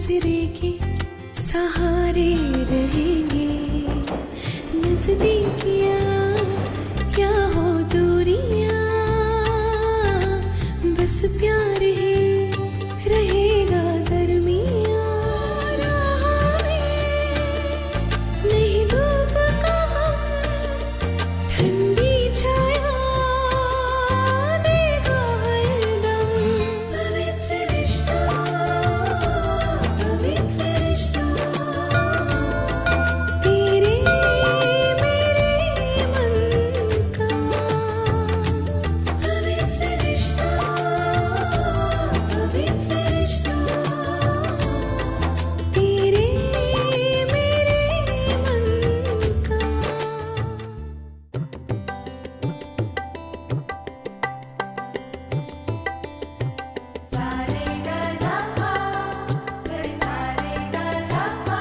आसरे के सहारे रहेंगे, नजदीकियां क्या हो दूरियां, बस प्यार ही रहेगा दरमियां। राह में नहीं धूप का हम, ठंडी छाया देगा हरदम। पवित्र रिश्ता, पवित्र रिश्ता, तेरे मेरे मन का। पवित्र रिश्ता, पवित्र रिश्ता, तेरे मेरे मन का। सारे गा मा रे सारे गा मा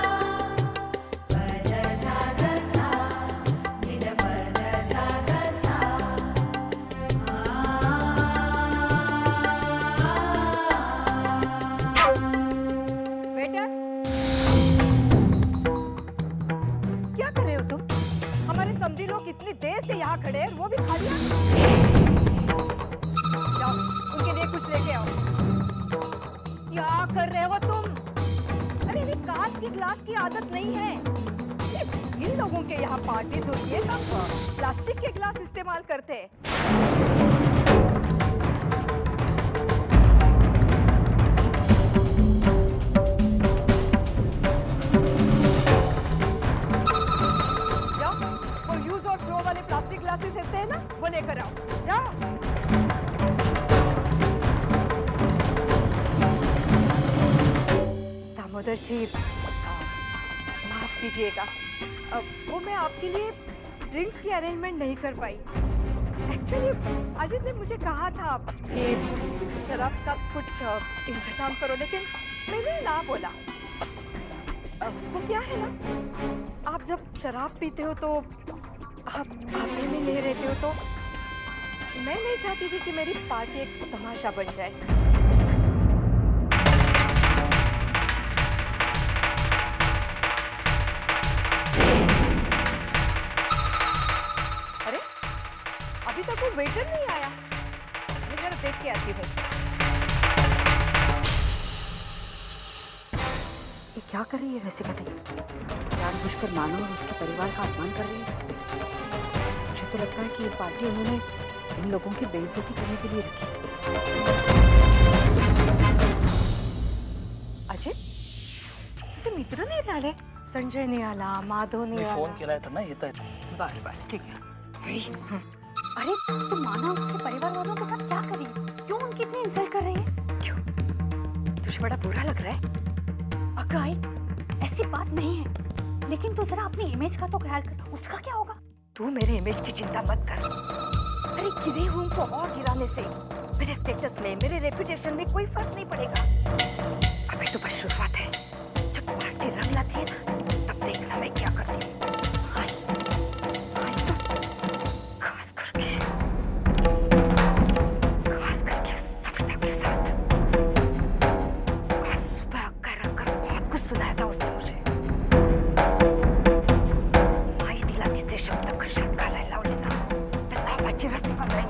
पद सा ग सा निध पद सा ग सा। बेटा, क्या कर रहे हो तुम? हमारे समधी लोग इतनी देर से यहाँ खड़े हैं, वो भी खाली हैं। जाओ, उनके लिए कुछ लेके आओ। क्या कर रहे हो तुम? अरे ये कांच के ग्लास की आदत नहीं है। इन लोगों के यहाँ पार्टीज होती है तब प्लास्टिक के ग्लास इस्तेमाल करते हैं। जाओ, वो यूज और थ्रो वाले प्लास्टिक ग्लासेस रहते हैं ना, वो लेकर आओ। जाओ। दामोदर जी, माफ कीजिएगा, वो मैं आपके लिए ड्रिंक्स की अरेंजमेंट नहीं कर पाई। एक्चुअली अजित ने मुझे कहा था कि शराब का कुछ इंतजाम करो, लेकिन मैंने ना बोला। वो क्या है ना, आप जब शराब पीते हो तो आप आपने में नहीं रहते हो, तो मैं नहीं चाहती थी कि मेरी पार्टी एक तमाशा बन जाए। अरे, अभी तक वो वेटर नहीं आया। मैं जरा देख के आती हूँ। ये क्या कर रही है रसिका दी? जानबूझकर मानो और उसके परिवार का अपमान कर रही है। मुझे तो लगता है कि ये पार्टी उन्होंने इन लोगों की बेइज्जती करने के लिए रखी। अजय, तुझे मित्र नहीं आले? संजय नहीं आला, माधव नहीं आला? फोन केलाय त्यांना येत आहेत. बर ठीक है। अरे तो माना उसके परिवार वालों के साथ क्या करी? क्यों उनकी इतनी इंसल्ट कर रही है? क्यों? तुझे बड़ा बुरा लग रहा है? अकाई, ऐसी बात नहीं है, लेकिन तू जरा अपनी इमेज का तो ख्याल कर। उसका क्या होगा? तू मेरे इमेज की चिंता मत कर। अरे गिरे हुए को और गिराने से मेरे स्टेटस में, मेरे रेपुटेशन में कोई फर्क नहीं पड़ेगा। अभी तो बस शुरुआत है। जब पार्टी रंग लाती है ना, तब देखना मैं क्या करती हूँ। आज तो खास करके उस सविता के साथ। आज सुबह कर बहुत कुछ सुनाया था उसने मुझे। माई दिला तिचे शब्द कशात घालायला लावले ना, त्या नावाची रसिका नाही।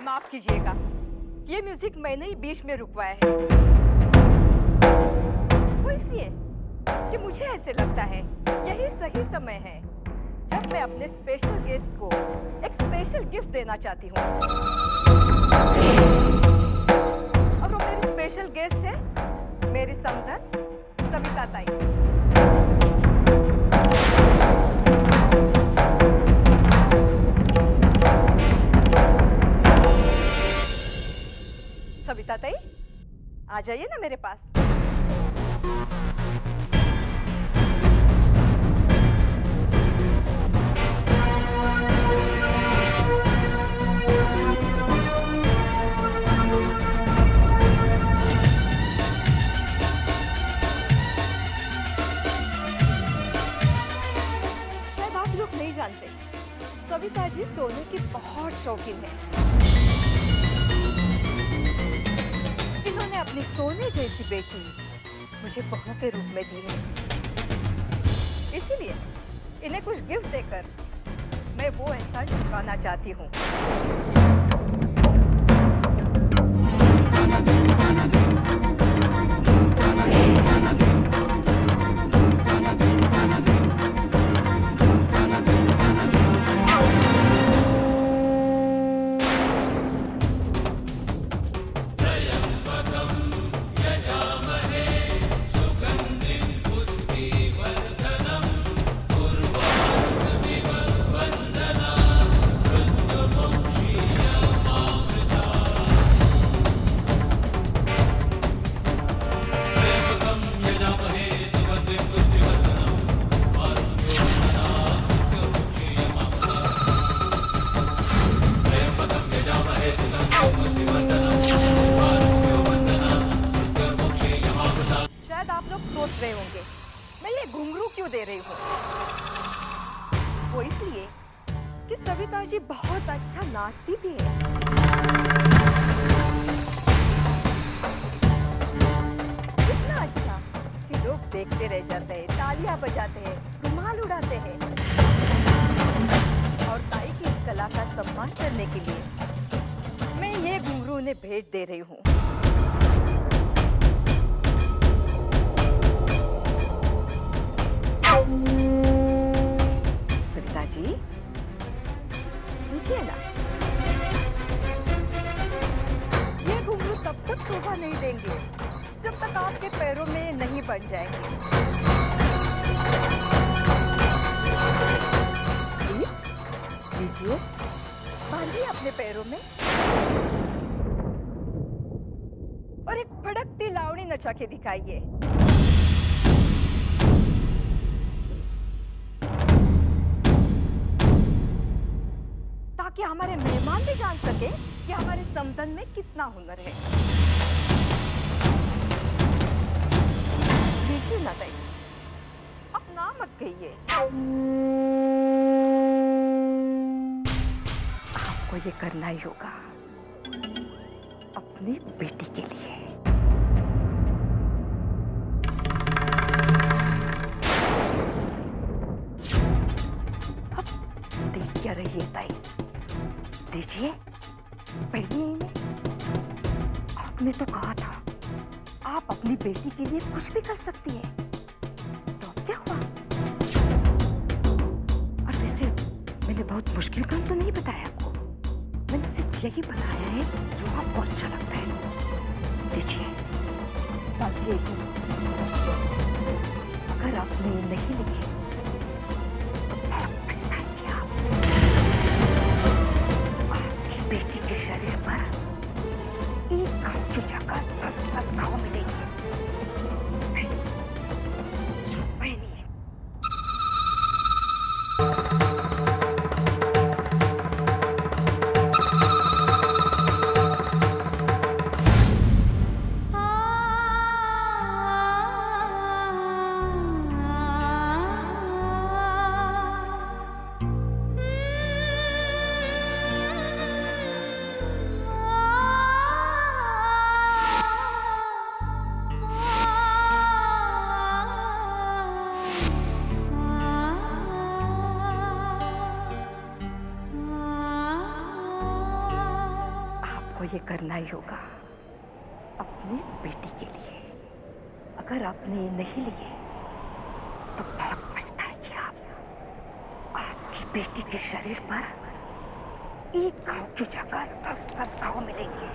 माफ कीजिएगा, ये म्यूजिक मैंने ही बीच में रुकवाया है। वो इसलिए कि मुझे ऐसे लगता है यही सही समय है जब मैं अपने स्पेशल गेस्ट को एक स्पेशल गिफ्ट देना चाहती हूँ। और वो मेरी स्पेशल गेस्ट है मेरी समधन सविता ताई। सविता ताई, आ जाइए ना मेरे पास। शायद आप लोग नहीं जानते, सविता जी सोने की बहुत शौकीन है। इन्होंने अपनी सोने जैसी बेटी मुझे बहू के रूप में दी है, इसीलिए इन्हें कुछ गिफ्ट देकर मैं वो एहसान चुकाना चाहती हूँ। शायद आप लोग सोच रहे होंगे मैं ये घुंघरू क्यों दे रही हूँ। वो इसलिए कि सविता जी बहुत अच्छा नाचती भी है। इतना अच्छा कि लोग देखते रह जाते हैं, तालियां बजाते हैं, रुमाल उड़ाते हैं। और ताई की इस कला का सम्मान करने के लिए मैं ये घुंघरू उन्हें भेंट दे रही हूँ। सविता जी, लीजिए ना। ये घुंघरू तब तक शोभा नहीं देंगे जब तक आपके पैरों में नहीं बन जाएंगे। लीजिए, बांधिए अपने पैरों में और एक फड़कती लावणी नचा के दिखाइए। ताकि हमारे मेहमान भी जान सके कि हमारे समधन में कितना हुनर है। लीजिए ना ताई, अपना मत कहिए। आपको ये करना ही होगा अपनी बेटी के लिए। अब देख क्या रही है ताई, दीजिए, पहले इन्हें। आपने तो कहा था आप अपनी बेटी के लिए कुछ भी कर सकती हैं, तो अब क्या हुआ? और वैसे मैंने बहुत मुश्किल काम तो नहीं बताया आपको, मैंने सिर्फ यही बताया है जो आपको अच्छा लगता है। दीजिए, बाजिए। अगर आपने नहीं लिखे तो बहुत पछताएंगे आप। आपकी बेटी के शरीर पर एक घाव की जगह 10 घाव मिलेंगे। पहनिए। आपको ये करना ही होगा अपनी बेटी के लिए। अगर आपने ये नहीं लिए तो बहुत पछताएंगे आप। आपकी बेटी के शरीर पर एक घाव की जगह 10-10 घाव मिलेंगे।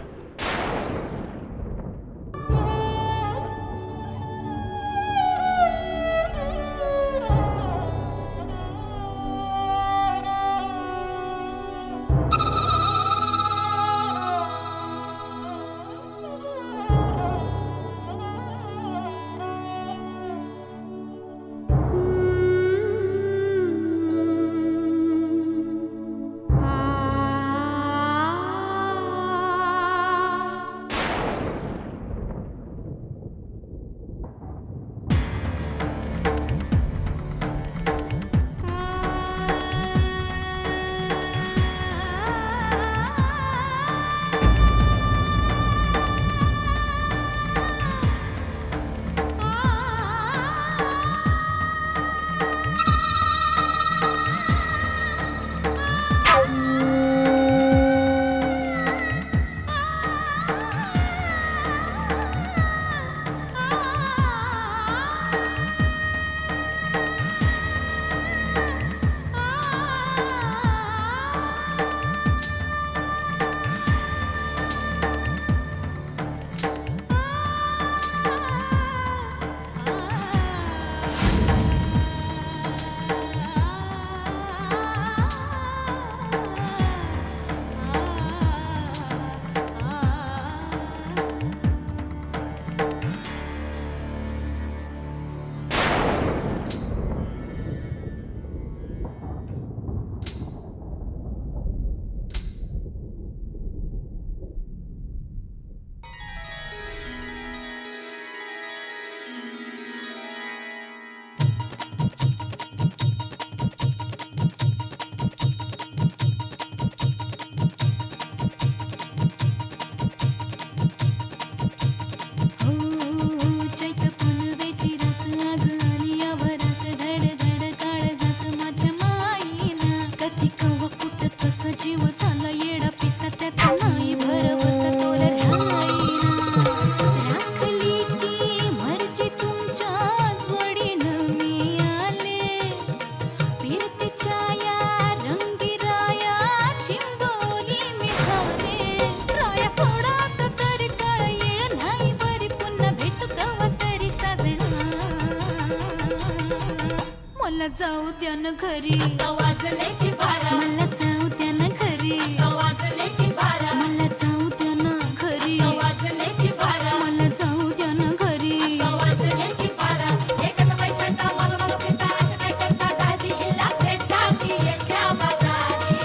मला जाऊ द्या ना घरी, आता वाजले की 12, मला जाऊ द्या ना घरी, आता वाजले की 12, मला जाऊ द्या ना घरी, आता वाजले की 12, मला जाऊ द्या ना घरी. आता वाजले की 12. एकच पैशाचा मला पिता असं काय करता दाजी हिला भेटा की येत्या बाजारी.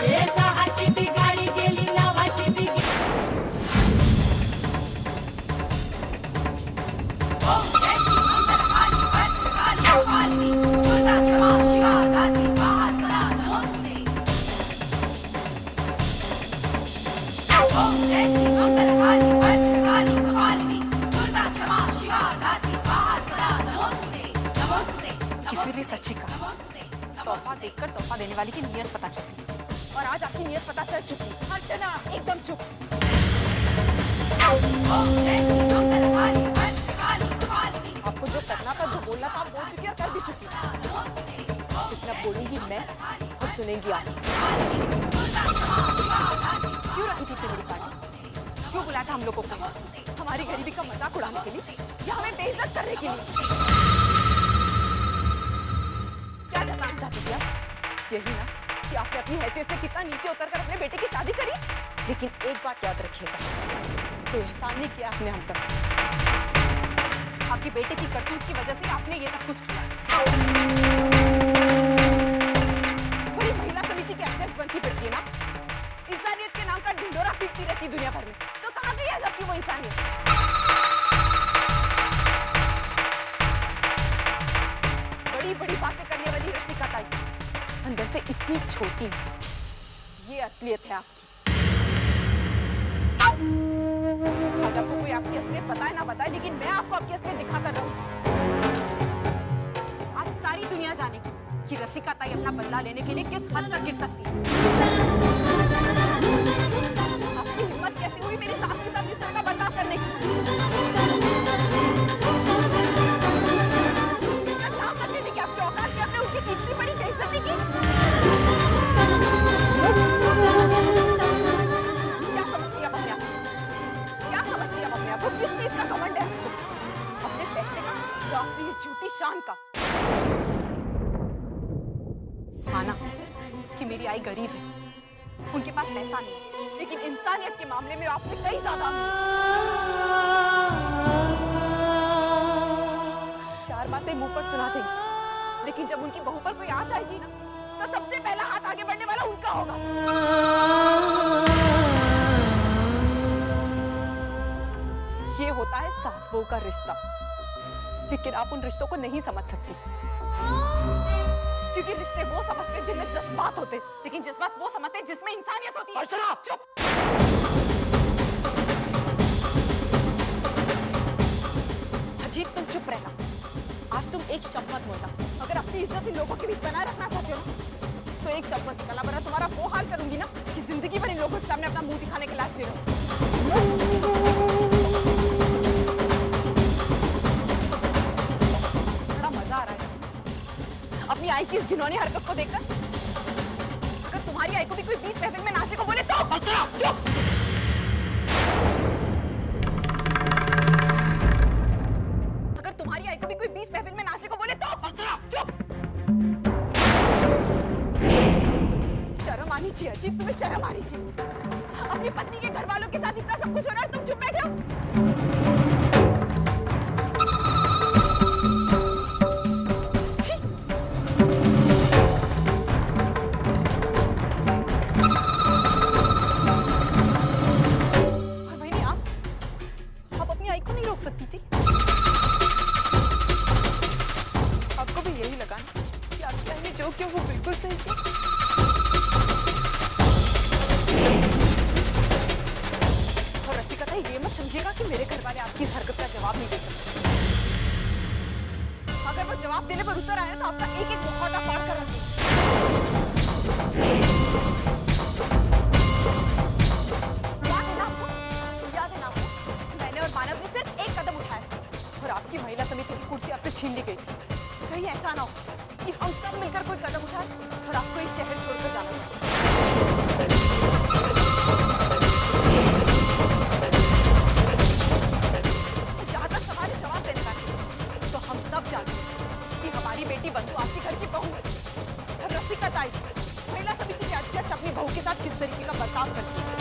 हे सहाची बी गाडी गेली, नवाची बी किसी भी सच्ची का तोहफा देखकर तोहफा देने वाली की नीयत पता चलती है, और आज आपकी नीयत पता चल चुकी। हट ना, एकदम चुप। आपको जो करना था, जो बोलना था, आप बोल चुकी और कर भी चुकी। इतना बोलूंगी मैं और सुनेंगी आप। क्यों रखी थी इतनी बड़ी पार्टी? क्यों बुलाया था हम लोगों को? हमारी गरीबी का मजाक उड़ाने के लिए या हमें बेइज्जत करने के लिए? क्या जताना चाहती थी आप? यही ना कि आपने अपनी हैसियत से कितना नीचे उतरकर अपने बेटे की शादी करी। लेकिन एक बात याद रखिएगा, कोई एहसान नहीं किया आपने हम पर। आपकी बेटे की करतूत की वजह से आपने ये सब कुछ किया। बड़ी महिला समिति के अध्यक्ष बनती फिरती है ना, इंसानियत के नाम का ढिंढोरा पीटती रहती दुनिया भर में। तो कहाँ गई आज आपकी वो इंसानियत? बड़ी बड़ी बातें करने वाली रसिका ताई अंदर से इतनी छोटी, ये असलियत है आपकी। आज आपको कोई आपकी असलियत बताए ना बताए, लेकिन मैं आपको आपकी असलियत दिखा कर रहूं। आज सारी दुनिया जानेगी कि रसिका ताई अपना बदला लेने के लिए किस हद तक गिर सकती है। आपकी हिम्मत किस चीज का घमंड है? अपने पैसे का या अपनी इस झूठी शान का? माना कि मेरी आई गरीब है, उनके पास पैसा नहीं, लेकिन इंसानियत के मामले में आपसे कई ज्यादा। चार बातें मुंह पर सुना देंगी, लेकिन जब उनकी बहू पर कोई आंच आएगी ना, तो सबसे पहला हाथ आगे बढ़ने वाला उनका होगा। ये होता है सास बहू का रिश्ता, लेकिन आप उन रिश्तों को नहीं समझ सकती, क्योंकि रिश्ते वो समझते हैं जिनमें जज्बात होते, लेकिन जज्बात वो समझते हैं जिसमें इंसानियत होती है। अर्चना चुप। अजीत तुम चुप रहना, आज तुम एक शब्द मत बोलना। अगर अपनी इज्जत इन लोगों के बीच बनाए रखना चाहते हो ना, तो एक शब्द मत निकालना, वरना तुम्हारा वो हाल करूंगी ना कि जिंदगी भर इन लोगों के सामने अपना मुंह दिखाने के लायक नहीं रहो। बड़ा मजा आ रहा है अपनी आई की इस घिनौनी हरकत को देखकर। अगर तुम्हारी आई को भी कोई बीच महफिल में नाचने को बोले तो चुप। अगर तुम्हारी आई को भी कोई बीच महफिल में नाचने को बोले तो चुप। शर्म आनी चाहिए अजीत, तुम्हें शर्म आनी चाहिए। अपनी पत्नी के घर वालों के साथ इतना सब कुछ हो रहा है, तुम चुप बैठे हो। और वही नहीं, आप अपनी आई को नहीं रोक सकती थी? आपको भी यही लगा ना कि आपकी आई ने जो किया वो बिल्कुल सही किया? ये मत समझिएगा कि मेरे घर वाले आपकी इस हरकत का जवाब नहीं दे सकते। अगर वो जवाब देने पर उतर आए तो आपका एक एक मुखौटा फाड़ कर रखें। याद है ना आपको? मैंने और मानव ने सिर्फ एक कदम उठाया और आपकी महिला समिति की कुर्सी आपसे छीन ली गई। कहीं ऐसा ना हो कि हम सब मिलकर कोई कदम उठाए और आपको इस शहर छोड़कर जाना पड़े। हमारी बेटी बंधु आपके घर की बहू है। रसिका ताई महिला समिति के अध्यक्ष अपनी बहू के साथ किस तरीके का बर्ताव करती है।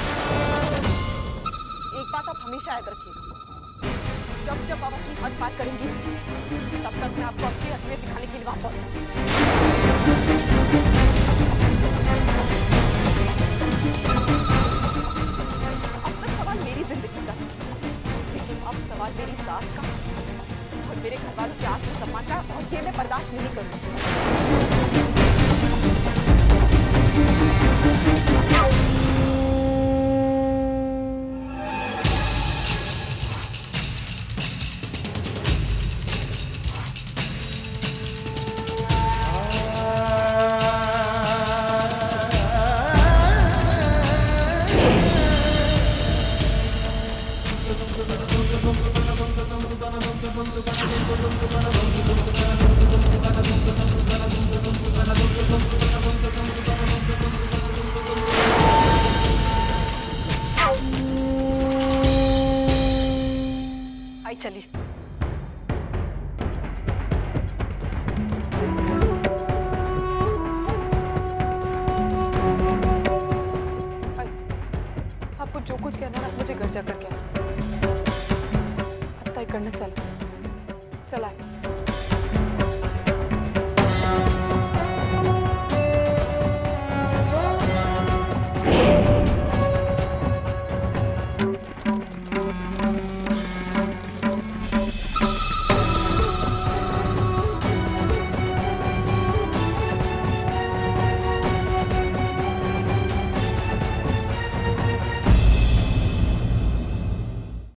एक बात आप हमेशा याद रखिएगा, जब जब आप अपनी हद पार करेंगी तब तक मैं आपको अपनी हद में दिखाने के लिए वहां पहुंचाऊंगी। अब तक सवाल मेरी जिंदगी का, लेकिन अब सवाल मेरी सास का और मेरे घर वालों के आत्मसम्मान का, और ये मैं बर्दाश्त नहीं करूंगी। आई चलिए। आपको जो कुछ कहना है मुझे घर जाकर कहना। अब तय करना चला।